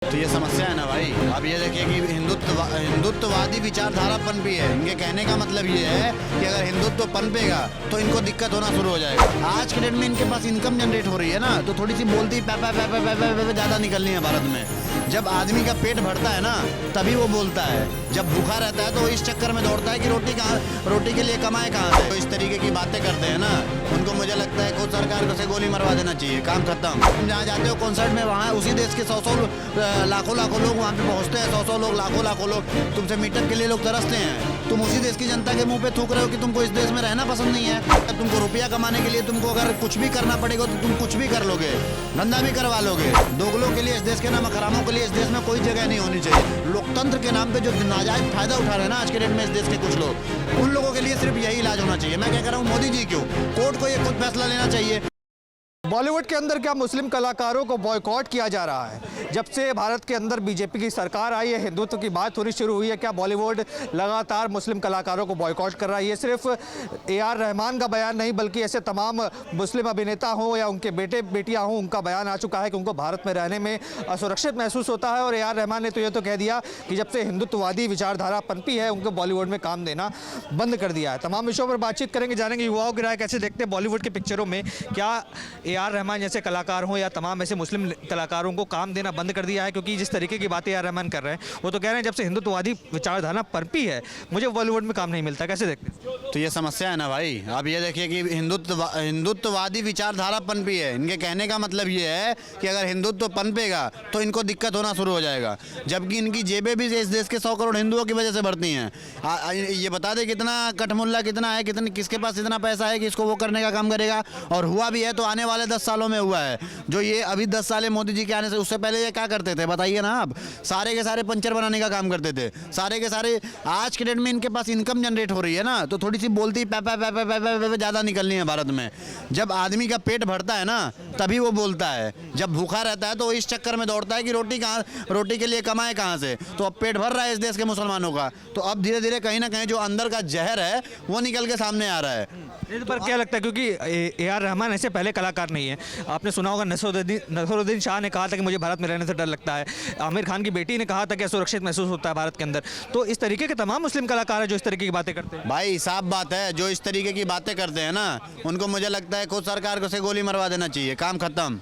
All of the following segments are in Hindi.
तो ये समस्या है ना भाई। अब ये देखिए कि हिंदुत्ववादी विचारधारा पनपी है। इनके कहने का मतलब ये है कि अगर हिंदुत्व पनपेगा तो इनको दिक्कत होना शुरू हो जाएगा। आज के डेट में इनके पास इनकम जनरेट हो रही है ना, तो थोड़ी सी बोलती ज़्यादा निकलनी है भारत में। जब आदमी का पेट भरता है ना तभी वो बोलता है, जब भूखा रहता है तो इस चक्कर में दौड़ता है कि रोटी के लिए कमाए कहाँ से। तो इस तरीके की बातें करते हैं ना, उनको मुझे लगता है खुद सरकार को से गोली मरवा देना चाहिए, काम खत्म। तुम जहाँ जाते हो कॉन्सर्ट में, वहाँ उसी देश के 100 लाखों लोग वहाँ पे पहुँचते हैं, 100 लोग, लाखों लोग तुमसे मीटअप के लिए लोग तरसते हैं। तुम उसी देश की जनता के मुंह पे थूक रहे हो कि तुमको इस देश में रहना पसंद नहीं है। तुमको रुपया कमाने के लिए तुमको अगर कुछ भी करना पड़ेगा तो तुम कुछ भी कर लोगे, धंधा भी करवा लोगे। दोगलों के लिए इस देश के नाम, हरामों के लिए इस देश में कोई जगह नहीं होनी चाहिए। लोकतंत्र के नाम पे जो नाजायज फायदा उठा रहे हैं ना आज के डेट में इस देश के कुछ लोग, उन लोगों के लिए सिर्फ यही इलाज होना चाहिए। मैं क्या कह रहा हूँ, मोदी जी क्यों, कोर्ट को ये खुद फैसला लेना चाहिए। बॉलीवुड के अंदर क्या मुस्लिम कलाकारों को बॉयकॉट किया जा रहा है? जब से भारत के अंदर बीजेपी की सरकार आई है, हिंदुत्व की बात होनी शुरू हुई है। क्या बॉलीवुड लगातार मुस्लिम कलाकारों को बॉयकॉट कर रहा है? ये सिर्फ AR रहमान का बयान नहीं, बल्कि ऐसे तमाम मुस्लिम अभिनेता हों या उनके बेटे बेटियां हों, उनका बयान आ चुका है कि उनको भारत में रहने में असुरक्षित महसूस होता है। और AR रहमान ने तो ये तो कह दिया कि जब से हिंदुत्ववादी विचारधारा पनपी है, उनको बॉलीवुड में काम देना बंद कर दिया है। तमाम विषयों पर बातचीत करेंगे, जानेंगे युवाओं की राय कैसे देखते हैं बॉलीवुड की पिक्चरों में। क्या AR रहमान जैसे कलाकार हों या तमाम ऐसे मुस्लिम कलाकारों को काम देना बंद कर दिया है? क्योंकि जिस तरीके की बातें AR रहमान कर रहे हैं, वो तो कह रहे हैं जब से हिंदुत्ववादी विचारधारा पनपी है, मुझे बॉलीवुड में काम नहीं मिलता। कैसे देखते हैं? तो ये समस्या है ना भाई। अब ये देखिए कि हिंदुत्ववादी विचारधारा पनपी है। इनके कहने का मतलब ये है कि अगर हिंदुत्व पनपेगा तो इनको दिक्कत होना शुरू हो जाएगा, जबकि इनकी जेबें भी इस देश के 100 करोड़ हिंदुओं की वजह से भरती हैं। ये बता दे कितना कठमुल्ला कितना है, किसके पास इतना पैसा है कि इसको वो करने का काम करेगा। और हुआ भी है तो आने वाले 10 सालों में हुआ है। जो ये अभी 10 साल मोदी जी के आने से, उससे पहले ये क्या करते थे बताइए ना आप? सारे के सारे पंचर बनाने का काम करते थे, सारे के सारे। आज के डेट में इनके पास इनकम जनरेट हो रही है ना, तो थोड़ी सी बोलती ज़्यादा निकलनी है भारत में। जब आदमी का पेट भरता है ना तभी वो बोलता है, जब भूखा रहता है तो इस चक्कर में दौड़ता है कि रोटी के लिए कमाए कहाँ से। तो अब पेट भर रहा है इस देश के मुसलमानों का, तो अब धीरे धीरे कहीं ना कहीं जो अंदर का जहर है वो निकल के सामने आ रहा है। इस पर क्या लगता है? क्योंकि AR रहमान ऐसे पहले कलाकार नहीं है। आपने सुना होगा नसरुद्दीन शाह ने कहा था कि मुझे भारत में रहने से डर लगता है। आमिर खान की बेटी ने कहा था कि असुरक्षित महसूस होता है भारत के अंदर। तो इस तरीके के तमाम मुस्लिम कलाकार हैं जो इस तरीके की बातें करते हैं। भाई साफ बात है, जो इस तरीके की बातें करते हैं ना, उनको मुझे लगता है खुद सरकार को से गोली मरवा देना चाहिए, काम खत्म।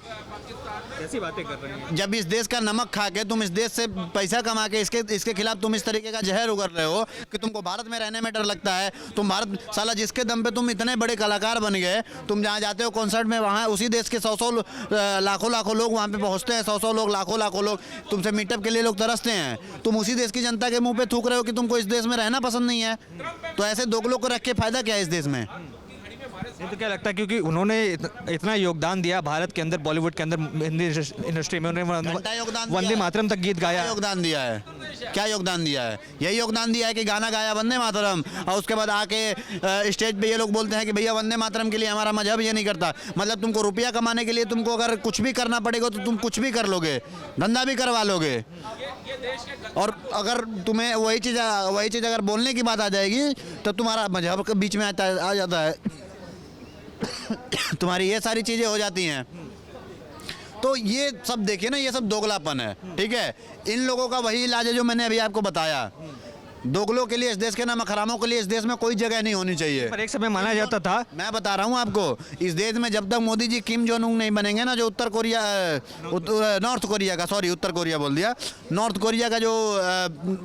ऐसी बातें कर रहे हैं। जब इस देश का नमक खा के, तुम इस देश से पैसा कमा के इसके खिलाफ तुम इस तरीके का जहर उगल रहे हो कि तुमको भारत में रहने में डर लगता है। तुम भारत साला, जिसके दम पे तुम इतने बड़े कलाकार बन गए, तुम जहाँ जाते हो कॉन्सर्ट में, वहाँ उसी देश के 100 लाखों लोग वहाँ पे पहुँचते हैं, 100 लोग, लाखों लोग तुमसे मीटअप के लिए लोग तरसते हैं। तुम उसी देश की जनता के मुंह पे थूक रहे हो कि तुमको इस देश में रहना पसंद नहीं है। तो ऐसे दोगलों को रख के फायदा क्या है इस देश में? तो क्या लगता है, क्योंकि उन्होंने इतना योगदान दिया भारत के अंदर, बॉलीवुड के अंदर, हिंदी इंडस्ट्री में, उन्होंने वंदे मातरम तक गीत गाया। योगदान दिया है, क्या योगदान दिया है? यही योगदान दिया है कि गाना गाया वंदे मातरम, और उसके बाद आके स्टेज पे ये लोग बोलते हैं कि भैया वंदे मातरम के लिए हमारा मजहब ये नहीं करता। मतलब तुमको रुपया कमाने के लिए तुमको अगर कुछ भी करना पड़ेगा तो तुम कुछ भी कर लोगे, धंधा भी करवा लोगे। और अगर तुम्हें वही चीज़ अगर बोलने की बात आ जाएगी तो तुम्हारा मजहब के बीच में आ जाता है। तुम्हारी ये सारी चीज़ें हो जाती हैं। तो ये सब देखिए ना, ये सब दोगलापन है, ठीक है। इन लोगों का वही इलाज है जो मैंने अभी आपको बताया। दोगलों के लिए इस देश के नाम, हरामों के लिए इस देश में कोई जगह नहीं होनी चाहिए। पर एक समय माना जाता था, मैं बता रहा हूँ आपको, इस देश में जब तक Modi ji Kim Jong Un नहीं बनेंगे ना, जो उत्तर कोरिया बोल दिया, नॉर्थ कोरिया का जो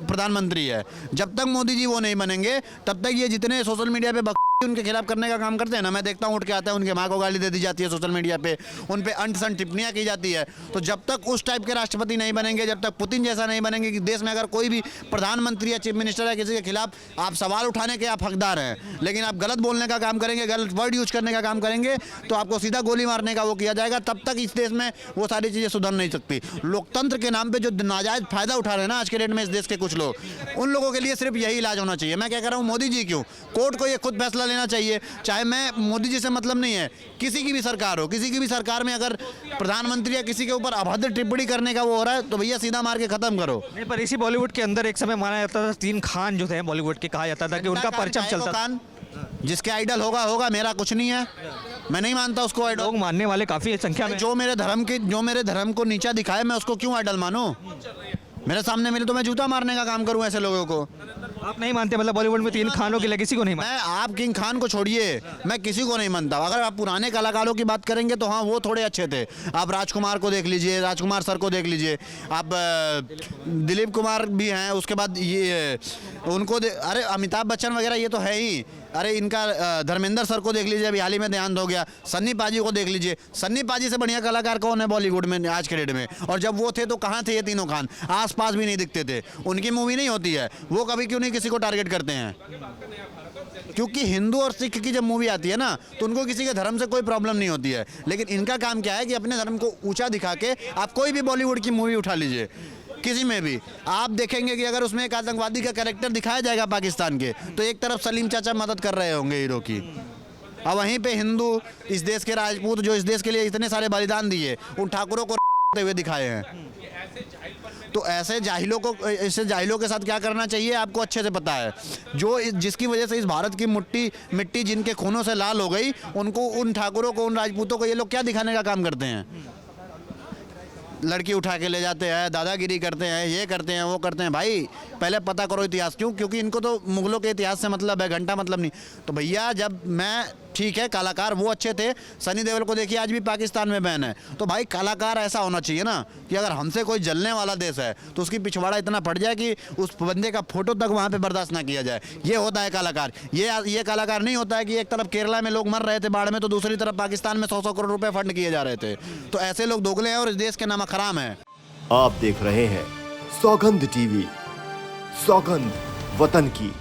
प्रधानमंत्री है, जब तक मोदी जी वो नहीं बनेंगे तब तक ये जितने सोशल मीडिया पे उनके खिलाफ करने का काम करते हैं ना, मैं देखता हूँ उठ के आता है, उनके माँ को गाली दे दी जाती है सोशल मीडिया पे, उन पे अंट-संट टिप्पणियाँ की जाती है। तो जब तक उस टाइप के राष्ट्रपति नहीं बनेंगे, जब तक पुतिन जैसा नहीं बनेंगे कि देश में अगर कोई भी प्रधानमंत्री या चीफ मिनिस्टर है, किसी के खिलाफ आप सवाल उठाने के आप हकदार हैं, लेकिन आप गलत बोलने का काम करेंगे, गलत वर्ड यूज करने का काम करेंगे, तो आपको सीधा गोली मारने का वो किया जाएगा। तब तक इस देश में वो सारी चीज़ें सुधर नहीं सकती। लोकतंत्र के नाम पर जो नाजायज फायदा उठा रहे हैं ना आज के डेट में इस देश के कुछ लोग, उन लोगों के लिए सिर्फ यही इलाज होना चाहिए। मैं क्या कह रहा हूँ, मोदी जी क्यों, कोर्ट को ये खुद फैसला लेना चाहिए। चाहे मैं मोदी जी से मतलब नहीं है, किसी की भी सरकार हो, किसी की भी सरकार में अगर प्रधानमंत्री या किसी के ऊपर अभद्र टिप्पणी करने का वो हो रहा है तो भैया सीधा मार के खत्म करो। नहीं, पर इसी बॉलीवुड के अंदर एक समय माना जाता था, 3 खान जो थे बॉलीवुड के, कहा जाता था कि उनका परचम चलता था। जिसके आइडल होगा, मेरा कुछ नहीं है। मैं नहीं मानता उसको आइडल। लोग मानने वाले काफी संख्या में। जो मेरे धर्म को नीचा दिखाए मैं उसको क्यों आइडल मानूं? मेरे सामने मिले तो मैं जूता मारने का काम करूं ऐसे लोगों को। आप नहीं मानते मतलब बॉलीवुड में 3 खानों की लेगेसी को नहीं मानते? मैं आप किंग खान को छोड़िए, मैं किसी को नहीं मानता। अगर आप पुराने कलाकारों की बात करेंगे तो हाँ वो थोड़े अच्छे थे। आप राजकुमार को देख लीजिए, राजकुमार सर को देख लीजिए, आप दिलीप कुमार भी हैं, उसके बाद ये उनको अरे अमिताभ बच्चन वगैरह ये तो है ही। अरे इनका धर्मेंद्र सर को देख लीजिए, अभी हाल ही में देहांत हो गया। सन्नी पाजी को देख लीजिए, सन्नी पाजी से बढ़िया कलाकार कौन है बॉलीवुड में आज के डेट में? और जब वो थे तो कहाँ थे ये तीनों खान? आस पास भी नहीं दिखते थे। उनकी मूवी नहीं होती है, वो कभी क्यों नहीं किसी को टारगेट करते हैं? क्योंकि हिंदू और सिख की जब मूवी आती है ना तो उनको किसी के धर्म से कोई प्रॉब्लम नहीं होती है। लेकिन इनका काम क्या है कि अपने धर्म को ऊंचा दिखा के आप कोई भी बॉलीवुड की मूवी उठा लीजिए, किसी में भी आप देखेंगे कि अगर उसमें एक आतंकवादी का कैरेक्टर दिखाया जाएगा पाकिस्तान के, तो एक तरफ सलीम चाचा मदद कर रहे होंगे हीरो की, और वहीं पे हिंदू, इस देश के राजपूत जो इस देश के लिए इतने सारे बलिदान दिए, उन ठाकुरों को हुए दिखाए हैं। तो ऐसे जाहिलों के साथ क्या करना चाहिए आपको अच्छे से पता है। जिसकी वजह से इस भारत की मिट्टी जिनके खूनों से लाल हो गई, उनको, उन ठाकुरों को, उन राजपूतों को ये लोग क्या दिखाने का काम करते हैं? लड़की उठा के ले जाते हैं, दादागिरी करते हैं, ये करते हैं, वो करते हैं। भाई पहले पता करो इतिहास। क्यों? क्योंकि इनको तो मुगलों के इतिहास से मतलब है, घंटा मतलब नहीं। तो भैया जब मैं, ठीक है कलाकार वो अच्छे थे, सनी देओल को देखिए आज भी पाकिस्तान में बैन है। तो भाई कलाकार ऐसा होना चाहिए ना कि अगर हमसे कोई जलने वाला देश है तो उसकी पिछवाड़ा इतना फट जाए कि उस बंदे का फोटो तक वहाँ पे बर्दाश्त ना किया जाए। ये होता है कलाकार। ये कलाकार नहीं होता है कि एक तरफ केरला में लोग मर रहे थे बाढ़ में तो दूसरी तरफ पाकिस्तान में 100 करोड़ रुपए फंड किए जा रहे थे। तो ऐसे लोग दोगले हैं और इस देश के नाम हराम है। आप देख रहे हैं सौगंध टीवी, सौगंध वतन की।